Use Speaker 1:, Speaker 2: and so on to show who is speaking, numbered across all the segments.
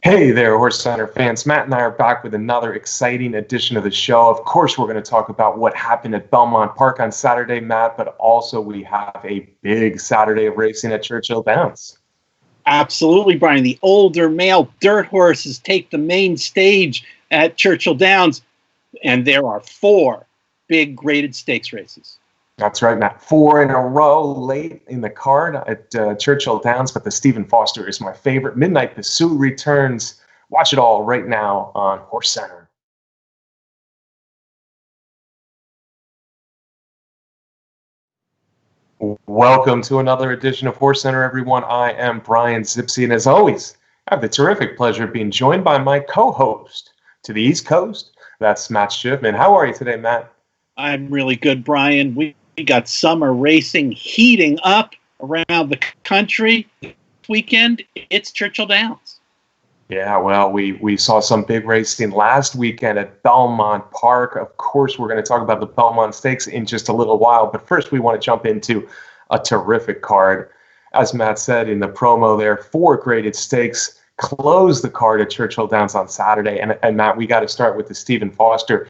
Speaker 1: Hey there, HorseCenter fans. Matt and I are back with another exciting edition of the show. Of course, we're going to talk about what happened at Belmont Park on Saturday, Matt, but also we have a big Saturday of racing at Churchill Downs.
Speaker 2: Absolutely, Brian. The older male dirt horses take the main stage at Churchill Downs, and there are 4 big graded stakes races.
Speaker 1: That's right, Matt. 4 in a row late in the card at Churchill Downs, but the Stephen Foster is my favorite. Midnight Bisou returns. Watch it all right now on HorseCenter. Welcome to another edition of HorseCenter, everyone. I am Brian Zipsy, and as always, I have the terrific pleasure of being joined by my co-host to the East Coast. That's Matt Schiffman. How are you today, Matt?
Speaker 2: I'm really good, Brian. We got summer racing heating up around the country. This weekend, it's Churchill Downs.
Speaker 1: Yeah, well, we saw some big racing last weekend at Belmont Park. Of course, we're going to talk about the Belmont Stakes in just a little while, but first we want to jump into a terrific card. As Matt said in the promo there, 4 graded stakes close the card at Churchill Downs on Saturday. And Matt, we got to start with the Stephen Foster.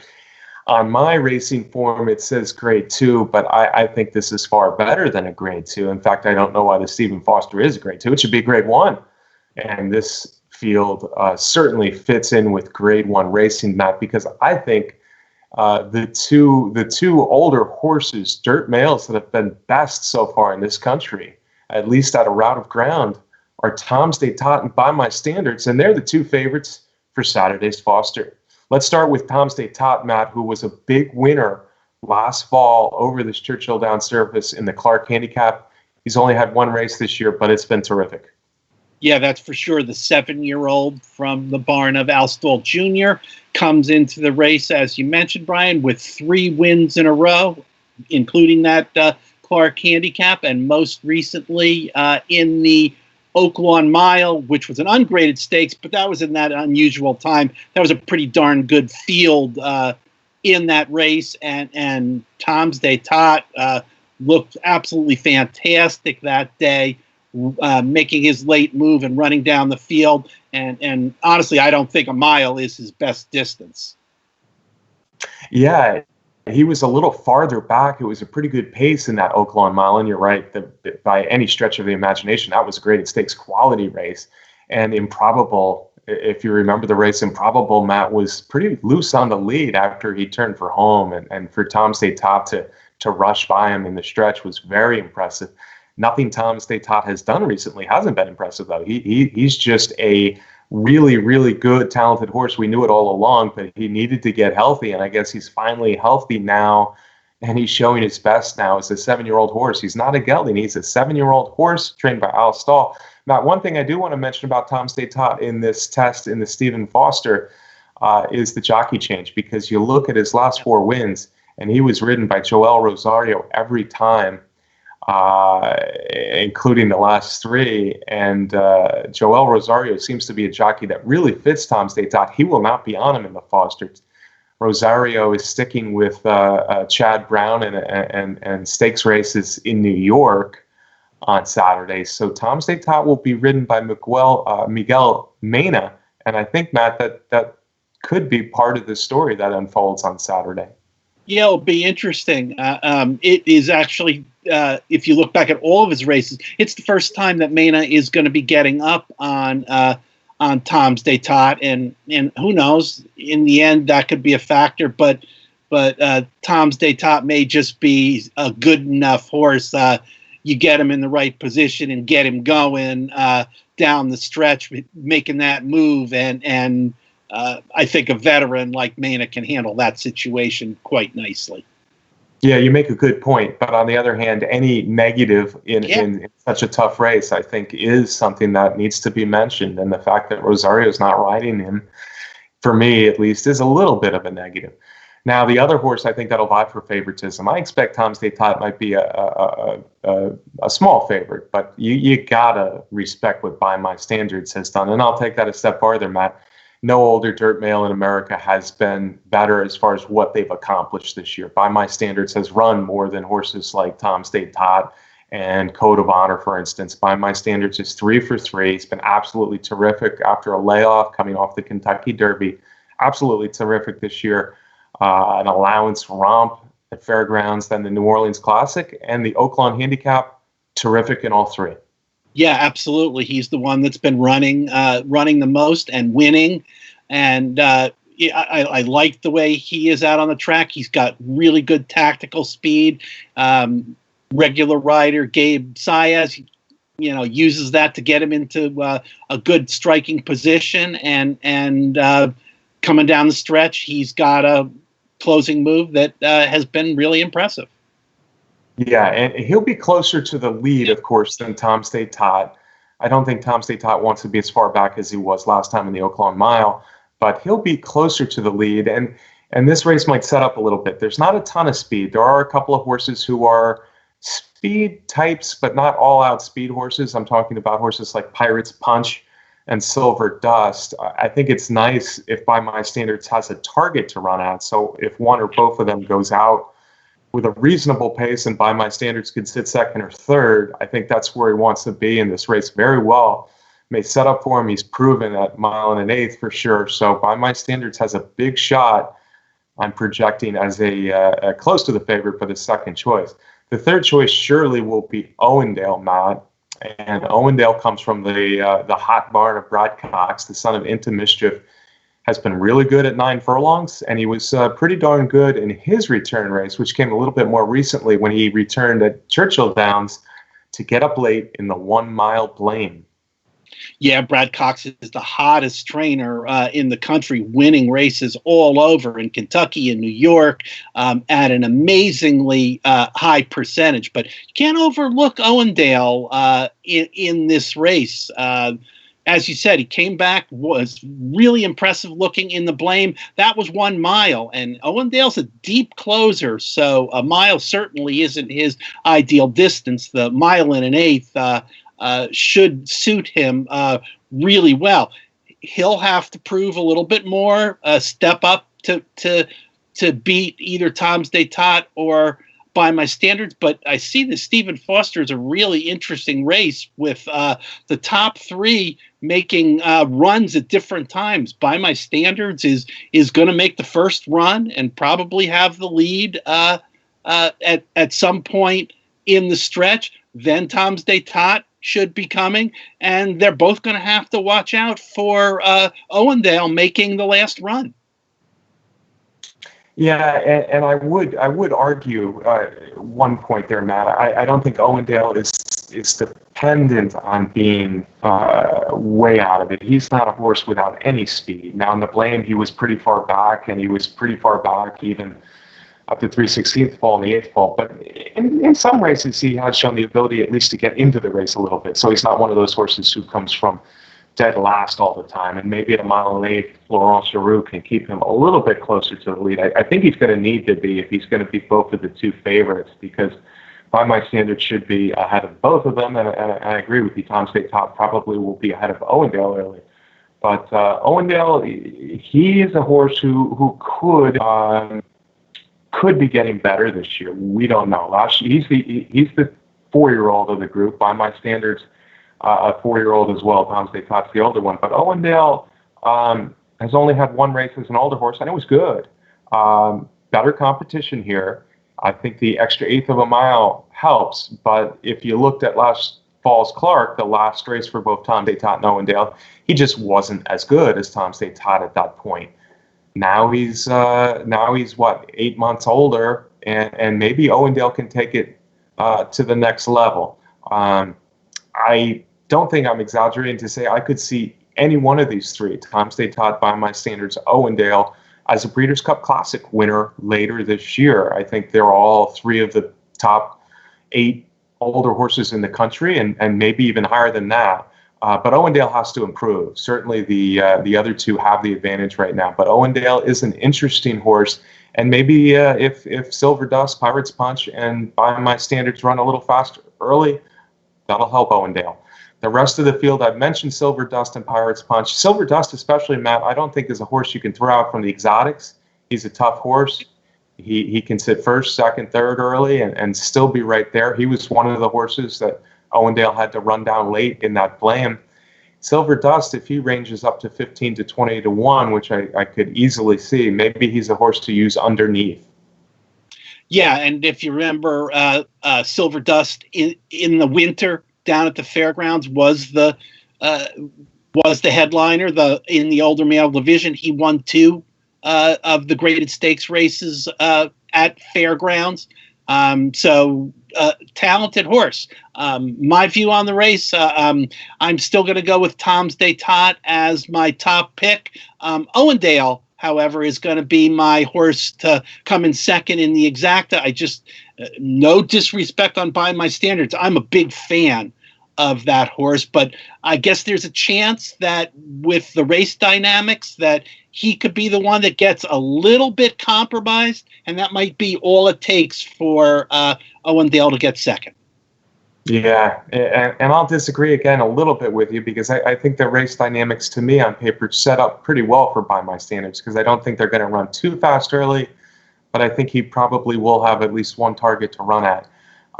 Speaker 1: On my racing form, it says grade 2, but I think this is far better than a grade 2. In fact, I don't know why the Stephen Foster is a grade 2. It should be grade 1. And this field certainly fits in with grade 1 racing, Matt, because I think the two older horses, dirt males that have been best so far in this country, at least at a route of ground, are Tiz the Law and By My Standards, and they're the 2 favorites for Saturday's Foster. Let's start with Tiz the Law, Matt, who was a big winner last fall over this Churchill Downs surface in the Clark Handicap. He's only had 1 race this year, but it's been terrific.
Speaker 2: Yeah, that's for sure. The 7-year-old from the barn of Al Stoll Jr. comes into the race, as you mentioned, Brian, with 3 wins in a row, including that Clark Handicap, and most recently in the Oaklawn Mile, which was an ungraded stakes, but that was in that unusual time. That was a pretty darn good field in that race, and Tiz the Law looked absolutely fantastic that day, making his late move and running down the field. And honestly, I don't think a mile is his best distance.
Speaker 1: Yeah, he was a little farther back. It was a pretty good pace in that Oaklawn Mile, and you're right, by any stretch of the imagination, that was a graded stakes quality race. And Improbable, if you remember the race, Improbable, Matt, was pretty loose on the lead after he turned for home, and for Tiz the Law to rush by him in the stretch was very impressive. Nothing Tiz the Law has done recently hasn't been impressive, though. He's just a really, really good, talented horse. We knew it all along, but he needed to get healthy, and I guess he's finally healthy now, and he's showing his best now as a 7-year-old horse. He's not a gelding. He's a 7-year-old horse trained by Al Stoll. Now, one thing I do want to mention about Tiz the Law in this test in the Stephen Foster is the jockey change, because you look at his last 4 wins, and he was ridden by Joel Rosario every time, including the last 3. And Joel Rosario seems to be a jockey that really fits Tiz the Law. He will not be on him in the Foster. Rosario is sticking with Chad Brown and stakes races in New York on Saturday. So Tiz the Law will be ridden by Miguel Mena. And I think, Matt, that could be part of the story that unfolds on Saturday.
Speaker 2: Yeah, it'll be interesting. It is actually, if you look back at all of his races, it's the first time that Mena is going to be getting up on Tiz the Law, and who knows, in the end that could be a factor. But Tiz the Law may just be a good enough horse. You get him in the right position and get him going down the stretch, making that move, and I think a veteran like Mena can handle that situation quite nicely.
Speaker 1: Yeah, you make a good point. But on the other hand, any negative in such a tough race, I think, is something that needs to be mentioned. And the fact that Rosario's not riding him, for me at least, is a little bit of a negative. Now, the other horse I think that'll vie for favoritism, I expect Tiz the Law might be a small favorite, but you gotta respect what By My Standards has done. And I'll take that a step farther, Matt. No older dirt male in America has been better as far as what they've accomplished this year. By My Standards has run more than horses like Tiz the Law and Code of Honor, for instance. By my standards, is 3 for 3. He's been absolutely terrific after a layoff coming off the Kentucky Derby. Absolutely terrific this year. An allowance romp at Fairgrounds, then the New Orleans Classic, and the Oaklawn Handicap. Terrific in all 3.
Speaker 2: Yeah, absolutely. He's the one that's been running the most and winning. And I like the way he is out on the track. He's got really good tactical speed. Regular rider Gabe Saez, uses that to get him into a good striking position. And coming down the stretch, he's got a closing move that has been really impressive.
Speaker 1: Yeah, and he'll be closer to the lead, of course, than Tom State Tot. I don't think Tom State Tot wants to be as far back as he was last time in the Oaklawn Mile, but he'll be closer to the lead. And this race might set up a little bit. There's not a ton of speed. There are a couple of horses who are speed types, but not all-out speed horses. I'm talking about horses like Pirate's Punch and Silver Dust. I think it's nice if By My Standards has a target to run at. So if one or both of them goes out with a reasonable pace and By My Standards could sit second or third, I think that's where he wants to be in this race very well. May set up for him. He's proven at 1 1/8 for sure. So By My Standards has a big shot. I'm projecting as a close to the favorite for the second choice. The third choice surely will be Owendale, Matt. And Owendale comes from the hot barn of Brad Cox, the son of Into Mischief. Has been really good at 9 furlongs, and he was pretty darn good in his return race, which came a little bit more recently when he returned at Churchill Downs to get up late in the 1 mile Blame.
Speaker 2: Yeah, Brad Cox is the hottest trainer in the country, winning races all over in Kentucky and New York at an amazingly high percentage. But you can't overlook Owendale in this race. As you said, he came back, was really impressive looking in the Blame. That was 1 mile, and Owendale's a deep closer, so a mile certainly isn't his ideal distance. The 1 1/8 should suit him really well. He'll have to prove a little bit more, step up to beat either Tom State Tot or By My Standards, but I see that Stephen Foster is a really interesting race with the top 3 making runs at different times. By My Standards is going to make the first run and probably have the lead at some point in the stretch. Then Tom State Tot should be coming, and they're both going to have to watch out for Owendale making the last run.
Speaker 1: Yeah, and I would argue one point there, Matt. I don't think Owendale is dependent on being way out of it. He's not a horse without any speed. Now in the Blame, he was pretty far back, and he was pretty far back even up to 3/16 fall and the 8th fall. But in some races, he has shown the ability at least to get into the race a little bit. So he's not one of those horses who comes from dead last all the time, and maybe at 1 1/8, Florent Giroux can keep him a little bit closer to the lead. I think he's going to need to be if he's going to be both of the 2 favorites, because By My Standards should be ahead of both of them, and I agree with you. Tom State Tot probably will be ahead of Owendale early, but Owendale, he is a horse who could be getting better this year. We don't know. Last year, he's the 4-year-old of the group. By My Standards, a 4-year-old as well. Tom State Tot's the older one. But Owendale has only had 1 race as an older horse, and it was good. Better competition here. I think the extra 1/8 of a mile helps. But if you looked at last fall's Clark, the last race for both Tom State Tot and Owendale, he just wasn't as good as Tom State Tot at that point. Now he's 8 months older, and maybe Owendale can take it to the next level. I don't think I'm exaggerating to say I could see any one of these 3, Tom State Tot, By My Standards, Owendale, as a Breeders' Cup Classic winner later this year. I think they're all 3 of the top 8 older horses in the country, and maybe even higher than that. But Owendale has to improve. Certainly the other 2 have the advantage right now. But Owendale is an interesting horse, and maybe if Silver Dust, Pirate's Punch, and By My Standards run a little faster early, that'll help Owendale. The rest of the field, I've mentioned Silver Dust and Pirate's Punch. Silver Dust especially, Matt, I don't think is a horse you can throw out from the exotics. He's a tough horse. He can sit first, second, third early and still be right there. He was one of the horses that Owendale had to run down late in that blame. Silver Dust, if he ranges up to 15 to 20 to 1, which I could easily see, maybe he's a horse to use underneath.
Speaker 2: Yeah, and if you remember, Silver Dust in the winter down at the fairgrounds was the headliner. In the older male division, he won 2 of the graded stakes races at fairgrounds. So talented horse. My view on the race, I'm still going to go with Tom's d'Etat as my top pick. Owendale, however, is going to be my horse to come in second in the exacta. I just, no disrespect on By My Standards, I'm a big fan of that horse, but I guess there's a chance that with the race dynamics that he could be the one that gets a little bit compromised, and that might be all it takes for Owendale to get second.
Speaker 1: Yeah, and I'll disagree again a little bit with you, because I think the race dynamics to me on paper set up pretty well for By My Standards, because I don't think they're going to run too fast early, but I think he probably will have at least one target to run at.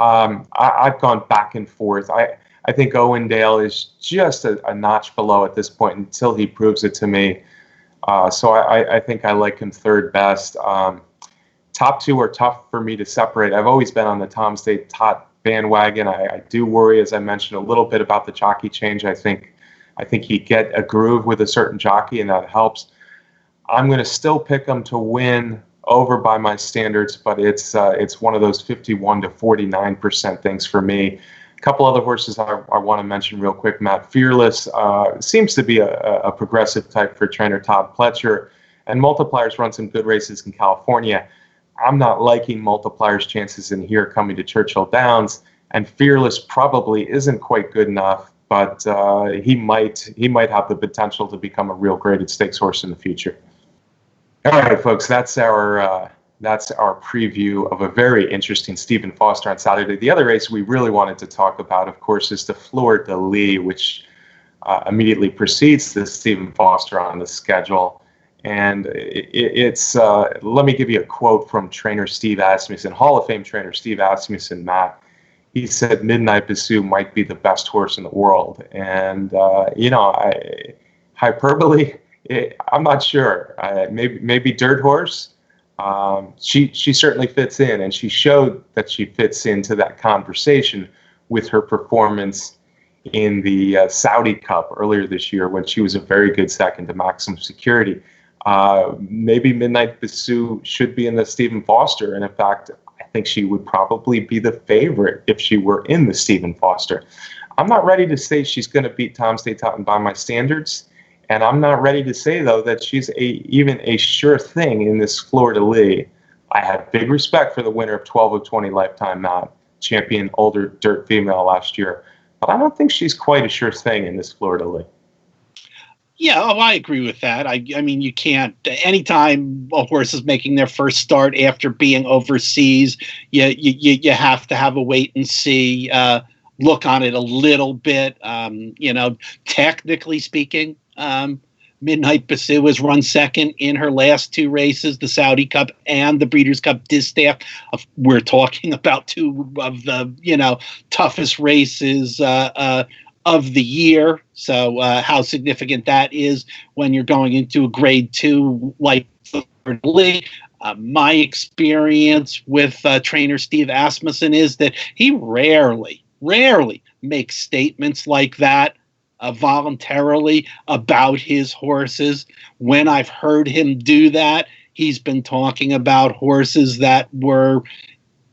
Speaker 1: I've gone back and forth. I think Owendale is just a notch below at this point until he proves it to me. So I think I like him third best. Top 2 are tough for me to separate. I've always been on the Tom's d'Etat bandwagon. I do worry, as I mentioned, a little bit about the jockey change. I think he'd get a groove with a certain jockey, and that helps. I'm going to still pick him to win over By My Standards, but it's one of those 51 to 49% things for me. A couple other horses I want to mention real quick. Matt Fearless seems to be a progressive type for trainer Todd Pletcher, and Multipliers run some good races in California. I'm not liking Multipliers' chances in here coming to Churchill Downs, and Fearless probably isn't quite good enough, but he might have the potential to become a real graded stakes horse in the future. All right, folks, that's our preview of a very interesting Stephen Foster on Saturday. The other race we really wanted to talk about, of course, is the Fleur de Lis, which immediately precedes the Stephen Foster on the schedule. And it's let me give you a quote from trainer Steve Asmussen, Hall of Fame trainer Steve Asmussen, Matt. He said Midnight Bisou might be the best horse in the world. And, hyperbole, I'm not sure. Maybe Dirt Horse. She certainly fits in, and she showed that she fits into that conversation with her performance in the Saudi Cup earlier this year, when she was a very good second to Maximum Security. Maybe Midnight Bisou should be in the Stephen Foster, and in fact, I think she would probably be the favorite if she were in the Stephen Foster. I'm not ready to say she's going to beat Tom's d'Etat and By My Standards, and I'm not ready to say, though, that she's even a sure thing in this Fleur de Lis. I had big respect for the winner of 12 of 20 Lifetime Matt, champion older dirt female last year, but I don't think she's quite a sure thing in this Fleur de Lis.
Speaker 2: Yeah, I agree with that. I mean, you can't. Anytime a horse is making their first start after being overseas, you have to have a wait and see look on it a little bit. Technically speaking, Midnight Bisou has run second in her last 2 races, the Saudi Cup and the Breeders' Cup Distaff. We're talking about 2 of the toughest races of the year. So how significant that is when you're going into a grade 2 like Fleur de Lis. My experience with trainer Steve Asmussen is that he rarely makes statements like that voluntarily about his horses. When I've heard him do that, he's been talking about horses that were,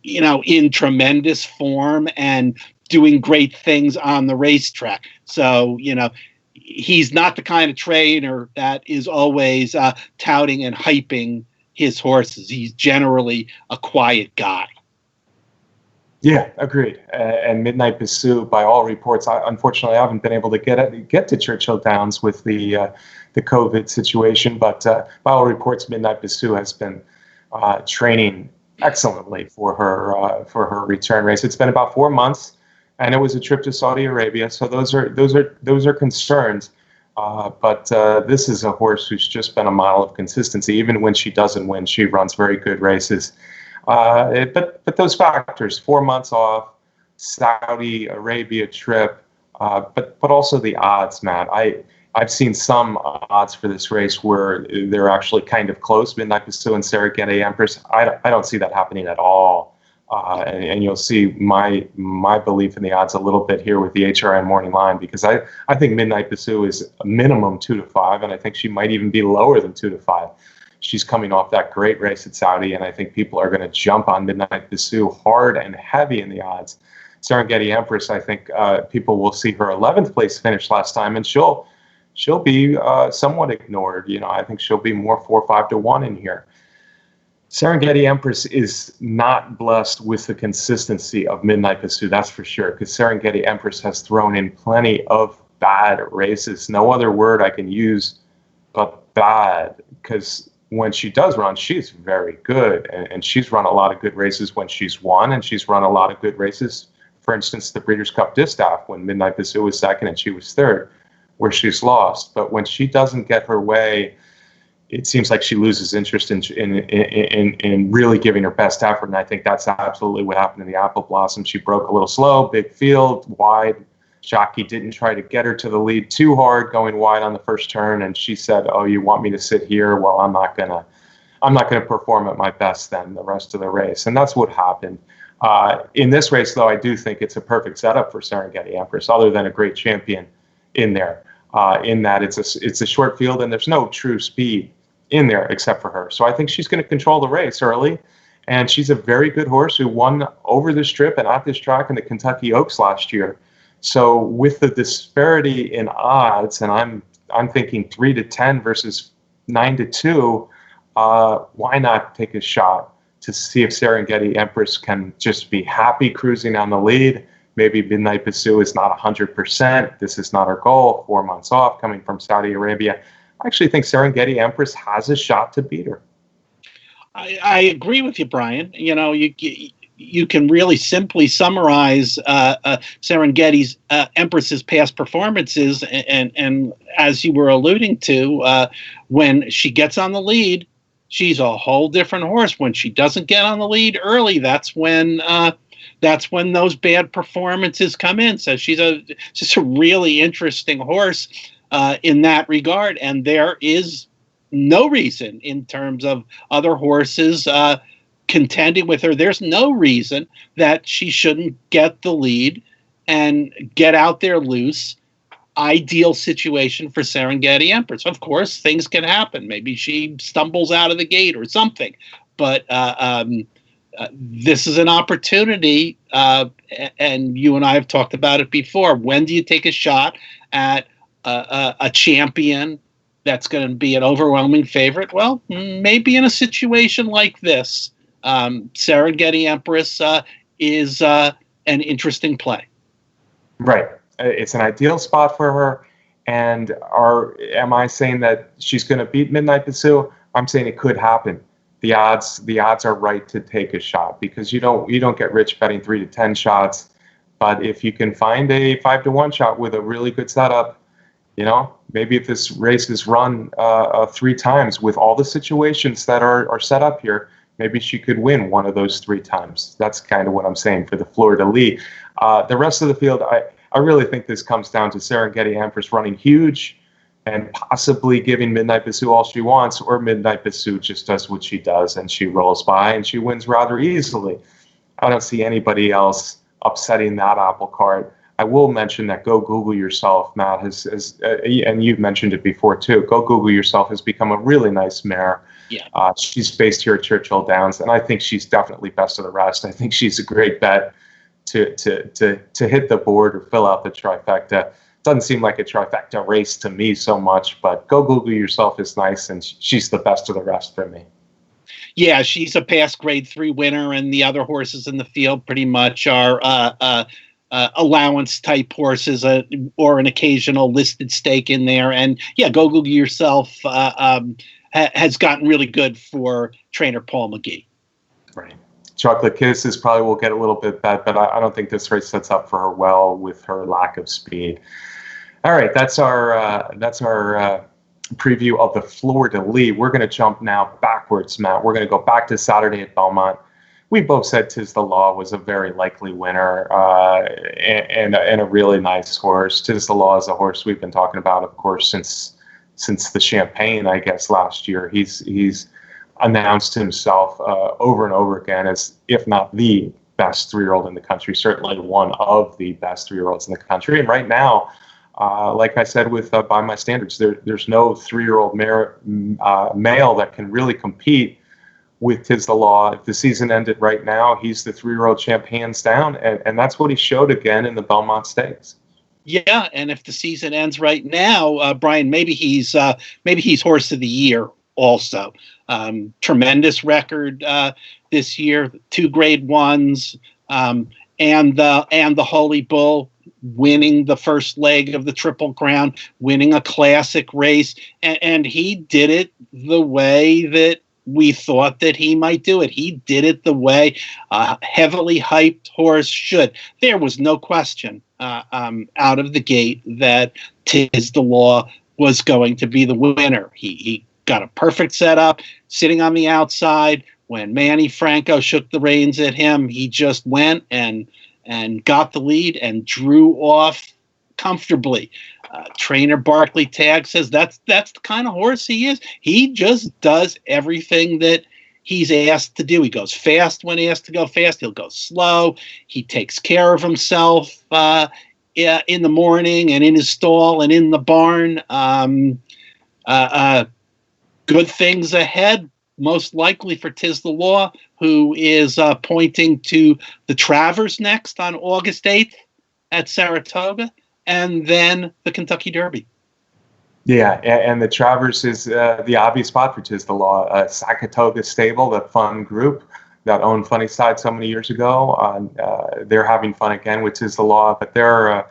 Speaker 2: in tremendous form and doing great things on the racetrack. So, he's not the kind of trainer that is always touting and hyping his horses. He's generally a quiet guy.
Speaker 1: Yeah, agreed. And Midnight Bisou, by all reports, unfortunately, I haven't been able to get to Churchill Downs with the COVID situation, but by all reports, Midnight Bisou has been training excellently for her return race. It's been about 4 months, and it was a trip to Saudi Arabia, so those are concerns. But this is a horse who's just been a model of consistency. Even when she doesn't win, she runs very good races. But those factors, 4 months off, Saudi Arabia trip, but also the odds, Matt. I've seen some odds for this race where they're actually kind of close. Midnight Bisou and Serengeti Empress. I don't see that happening at all. And you'll see my belief in the odds a little bit here with the HRN morning line, because I think Midnight Bisou is a minimum 2-5, and I think she might even be lower than 2-5. She's coming off that great race at Saudi, and I think people are going to jump on Midnight Bisou hard and heavy in the odds. Serengeti Empress, I think people will see her 11th place finish last time, and she'll be somewhat ignored. I think she'll be more 4-5 to 1 in here. Serengeti Empress is not blessed with the consistency of Midnight Bisou, that's for sure, because Serengeti Empress has thrown in plenty of bad races. No other word I can use but bad, because when she does run, she's very good, and she's run a lot of good races when she's won, and she's run a lot of good races, for instance, the Breeders' Cup Distaff, when Midnight Bisou was second and she was third, where she's lost. But when she doesn't get her way, it seems like she loses interest in really giving her best effort, and I think that's absolutely what happened in the Apple Blossom. She broke a little slow, big field, wide. Jockey didn't try to get her to the lead too hard, going wide on the first turn, and she said, "Oh, you want me to sit here? Well, I'm not gonna perform at my best then the rest of the race," and that's what happened. In this race, though, I do think it's a perfect setup for Serengeti Empress, other than a great champion in there. In that it's a short field and there's no true speed in there except for her. So I think she's going to control the race early, and she's a very good horse who won over the strip and at this track in the Kentucky Oaks last year. So with the disparity in odds, and I'm thinking 3-10 versus 9-2, why not take a shot to see if Serengeti Empress can just be happy cruising on the lead? Maybe Midnight Bisou is not 100%. This is not her goal. 4 months off, coming from Saudi Arabia. I actually think Serengeti Empress has a shot to beat her.
Speaker 2: I agree with you, Brian. You can really simply summarize Serengeti's Empress's past performances, and as you were alluding to, when she gets on the lead, she's a whole different horse. When she doesn't get on the lead early, that's when those bad performances come in. So she's just a really interesting horse in that regard, and there is no reason in terms of other horses contending with her. There's no reason that she shouldn't get the lead and get out there loose. Ideal situation for Serengeti Empress. Of course, things can happen. Maybe she stumbles out of the gate or something, but this is an opportunity, and you and I have talked about it before. When do you take a shot at a champion that's going to be an overwhelming favorite? Well, maybe in a situation like this, Serengeti Empress is an interesting play. Right.
Speaker 1: It's an ideal spot for her. And am I saying that she's going to beat Midnight Bisou? I'm saying it could happen. The odds are right to take a shot, because you don't get rich betting 3-10 shots. But if you can find a 5-1 shot with a really good setup, maybe if this race is run 3 times with all the situations that are set up here, maybe she could win one of those 3 times. That's kind of what I'm saying for the Fleur de Lis. The rest of the field, I really think this comes down to Serengeti Empress running huge and possibly giving Midnight Bisou all she wants, or Midnight Bisou just does what she does and she rolls by and she wins rather easily. I don't see anybody else upsetting that apple cart. I will mention that Go Google Yourself, Matt, and you've mentioned it before too, Go Google Yourself has become a really nice mare.
Speaker 2: Yeah.
Speaker 1: She's based here at Churchill Downs, and I think she's definitely best of the rest. I think she's a great bet to hit the board or fill out the trifecta. Doesn't seem like a trifecta race to me so much, but Go Google Yourself is nice, and she's the best of the rest for me.
Speaker 2: Yeah, she's a past grade 3 winner, and the other horses in the field pretty much are allowance type horses, or an occasional listed stake in there. And yeah, Go Google Yourself has gotten really good for trainer Paul McGee.
Speaker 1: Right. Chocolate Kisses probably will get a little bit bet, but I don't think this race sets up for her well with her lack of speed. All right, that's our preview of the Fleur de Lis. We're going to jump now backwards, Matt. We're going to go back to Saturday at Belmont. We both said Tiz the Law was a very likely winner and a really nice horse. Tiz the Law is a horse we've been talking about, of course, since the Champagne, I guess, last year. He's announced himself over and over again as, if not the best 3-year-old in the country, certainly one of the best 3-year-olds in the country. And right now, like I said, with by my standards, there's no 3-year-old male that can really compete with Tiz the Law. If the season ended right now, he's the 3-year-old champ hands down, and that's what he showed again in the Belmont Stakes.
Speaker 2: Yeah, and if the season ends right now, Brian, maybe he's horse of the year also. Tremendous record this year, 2 Grade 1s, and the Holy Bull, winning the first leg of the Triple Crown, winning a classic race, and he did it the way that we thought that he might do it. He did it the way a heavily hyped horse should. There was no question out of the gate that Tiz the Law was going to be the winner. He got a perfect setup, sitting on the outside. When Manny Franco shook the reins at him, he just went and got the lead and drew off comfortably. Trainer Barkley Tagg says that's the kind of horse he is. He just does everything that he's asked to do. He goes fast when asked to go fast. He'll go slow. He takes care of himself in the morning and in his stall and in the barn. Good things ahead, most likely for Tiz the Law, who is pointing to the Travers next on August 8th at Saratoga, and then the Kentucky Derby.
Speaker 1: Yeah, and the Travers is the obvious spot for Tiz the Law. Saratoga Stable, the fun group that owned Funny Side so many years ago, they're having fun again with Tiz the Law. But they're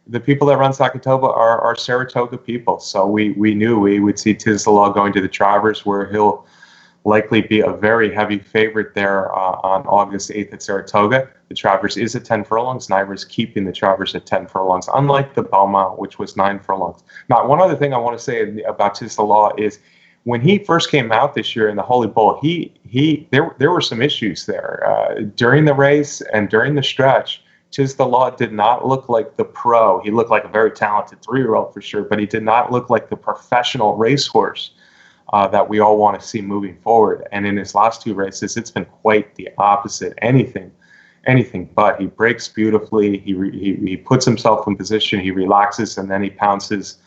Speaker 1: the people that run Saratoga are Saratoga people. So we knew we would see Tiz the Law going to the Travers, where he'll likely be a very heavy favorite there on August 8th at Saratoga. The Travers is at 10 furlongs. Nyra's keeping the Travers at 10 furlongs, unlike the Belmont, which was 9 furlongs. Now, one other thing I want to say about Tiz the Law is when he first came out this year in the Holy Bull, there were some issues there. During the race and during the stretch, Tiz the Law did not look like the pro. He looked like a very talented 3-year-old for sure, but he did not look like the professional racehorse that we all want to see moving forward. And in his last 2 races, it's been quite the opposite. Anything but. He breaks beautifully. He puts himself in position. He relaxes, and then he pounces.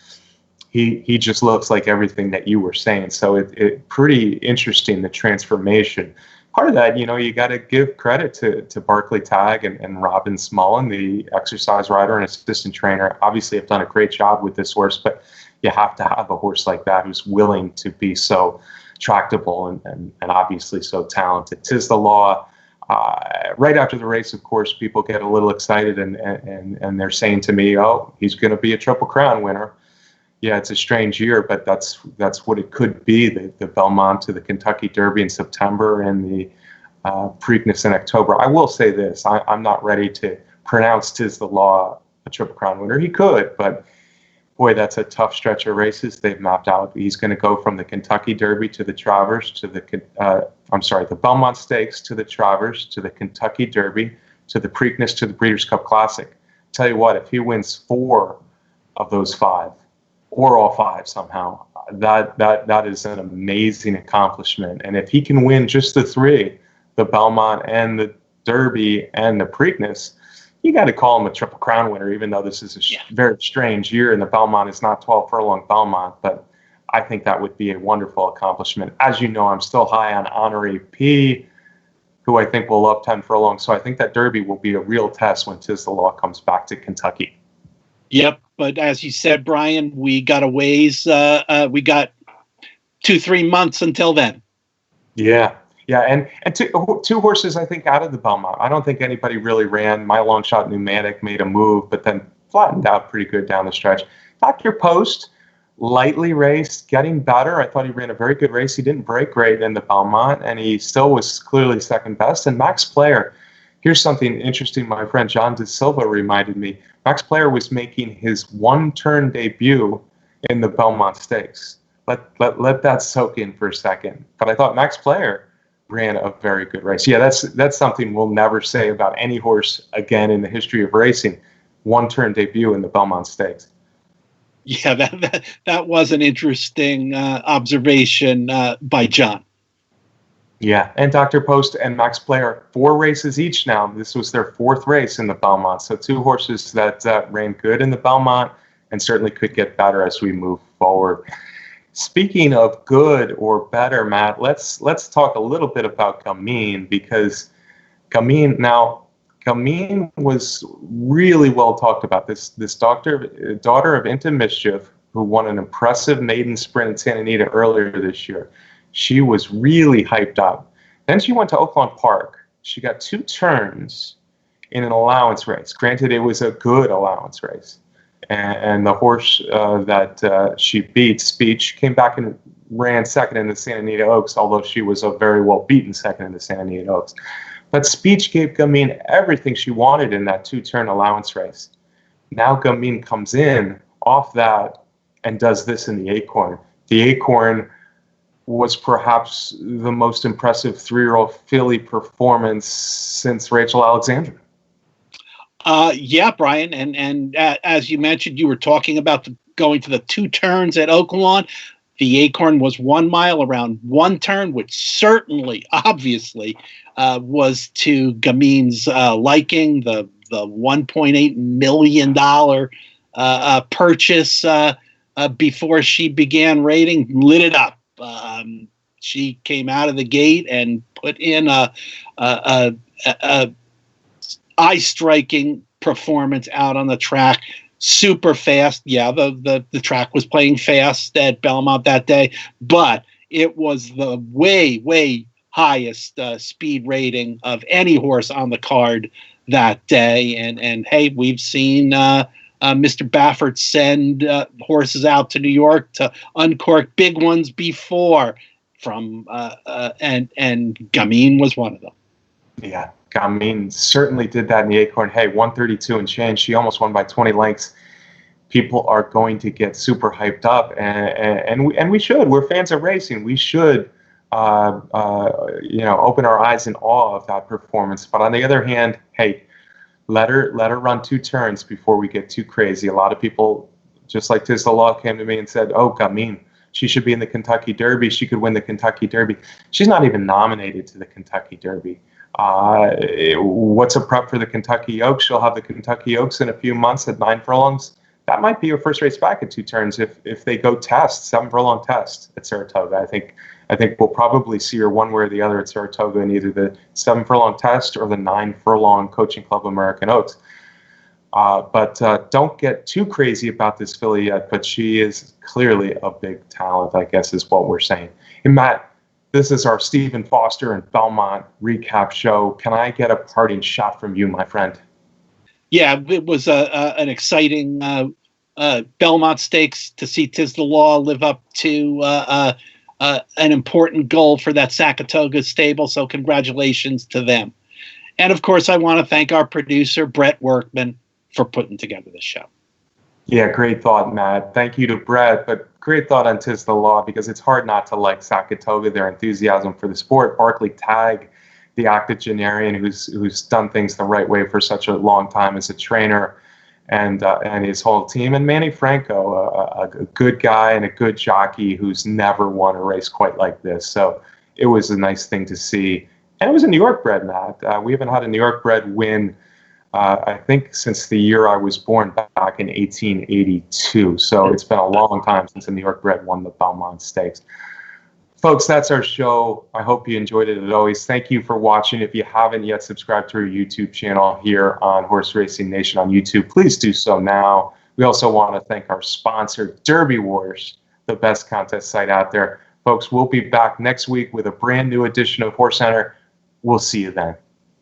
Speaker 1: He just looks like everything that you were saying. So it pretty interesting, the transformation. Part of that, you got to give credit to Barkley Tagg and Robin Smullen, the exercise rider and assistant trainer. Obviously, have done a great job with this horse, but you have to have a horse like that who's willing to be so tractable and obviously so talented. Tiz the Law, right after the race, of course, people get a little excited and they're saying to me, oh, he's going to be a Triple Crown winner. Yeah, it's a strange year, but that's what it could be, the Belmont to the Kentucky Derby in September and the Preakness in October. I will say this, I'm not ready to pronounce Tiz the Law a Triple Crown winner. He could, but boy, that's a tough stretch of races they've mapped out. He's going to go from the Kentucky Derby to the Travers to the Belmont Stakes to the Travers to the Kentucky Derby to the Preakness to the Breeders' Cup Classic. Tell you what, if he wins 4 of those 5, or all 5 somehow, that is an amazing accomplishment. And if he can win just the 3, the Belmont and the Derby and the Preakness, you got to call him a Triple Crown winner, even though this is a very strange year and the Belmont is not 12 furlong Belmont. But I think that would be a wonderful accomplishment. As you know, I'm still high on Honoré P, who I think will love 10 furlongs. So I think that Derby will be a real test when Tiz the Law comes back to Kentucky.
Speaker 2: Yep, but as you said, Brian, we got a ways. We got 2-3 months until then.
Speaker 1: Yeah, and two horses, I think, out of the Belmont. I don't think anybody really ran. My Long Shot Pneumatic made a move, but then flattened out pretty good down the stretch. Dr. Post, lightly raced, getting better. I thought he ran a very good race. He didn't break great in the Belmont, and he still was clearly second best. And Max Player, Here's something interesting my friend John De Silva reminded me. Max Player was making his one-turn debut in the Belmont Stakes. Let that soak in for a second. But I thought Max Player ran a very good race. Yeah, that's something we'll never say about any horse again in the history of racing. One-turn debut in the Belmont Stakes.
Speaker 2: Yeah, that was an interesting observation by John.
Speaker 1: Yeah, and Dr. Post and Max Player, 4 races each now. This was their 4th race in the Belmont. So 2 horses that ran good in the Belmont and certainly could get better as we move forward. Speaking of good or better, Matt, let's talk a little bit about Gamine, because Gamine was really well talked about. This daughter of Into Mischief, who won an impressive maiden sprint in Santa Anita earlier this year. She was really hyped up. Then she went to Oaklawn Park. She got 2 turns in an allowance race. Granted, it was a good allowance race. And the horse that she beat, Speech, came back and ran second in the Santa Anita Oaks, although she was a very well beaten second in the Santa Anita Oaks. But Speech gave Gamine everything she wanted in that 2-turn allowance race. Now Gamine comes in off that and does this in the Acorn. The Acorn was perhaps the most impressive 3-year-old filly performance since Rachel Alexandra.
Speaker 2: Yeah, Brian, and as you mentioned, you were talking about going to the 2 turns at Oaklawn. The Acorn was 1 mile around 1 turn, which certainly, obviously, was to Gamine's liking. The $1.8 million purchase before she began rating lit it up. She came out of the gate and put in a eye-striking performance out on the track. Super fast. Yeah, the track was playing fast at Belmont that day, but it was the way highest speed rating of any horse on the card that day. And hey, we've seen Mr. Baffert send horses out to New York to uncork big ones before. And Gamine was one of them.
Speaker 1: Yeah, Gamine certainly did that in the Acorn. Hey, 132 and change. She almost won by 20 lengths. People are going to get super hyped up, and we should. We're fans of racing. We should, open our eyes in awe of that performance. But on the other hand, hey, let her run 2 turns before we get too crazy. A lot of people, just like Tiz the Law, came to me and said, "Oh, Gamine, she should be in the Kentucky Derby. She could win the Kentucky Derby." She's not even nominated to the Kentucky Derby. What's a prep for the Kentucky Oaks? She'll have the Kentucky Oaks in a few months at 9 furlongs. That might be her first race back at 2 turns if they go 7 furlong test at Saratoga. I think we'll probably see her one way or the other at Saratoga in either the 7 furlong test or the 9 furlong Coaching Club American Oaks. But don't get too crazy about this filly yet, but she is clearly a big talent, I guess is what we're saying. And Matt, this is our Stephen Foster and Belmont recap show. Can I get a parting shot from you, my friend?
Speaker 2: Yeah, it was an exciting Belmont Stakes to see Tiz the Law live up to an important goal for that Saratoga stable. So congratulations to them. And of course, I want to thank our producer, Brett Workman, for putting together this show.
Speaker 1: Yeah, great thought, Matt. Thank you to Brett, but great thought on Tiz the Law, because it's hard not to like Saratoga, their enthusiasm for the sport. Barclay Tagg, the octogenarian who's done things the right way for such a long time as a trainer, and his whole team, and Manny Franco, a good guy and a good jockey who's never won a race quite like this. So it was a nice thing to see. And it was a New York bred, Matt. We haven't had a New York bred win, I think, since the year I was born, back in 1882. So it's been a long time since a New York bred won the Belmont Stakes. Folks, that's our show. I hope you enjoyed it as always. Thank you for watching. If you haven't yet subscribed to our YouTube channel here on Horse Racing Nation on YouTube, please do so now. We also want to thank our sponsor, Derby Wars, the best contest site out there. Folks, we'll be back next week with a brand new edition of HorseCenter. We'll see you then.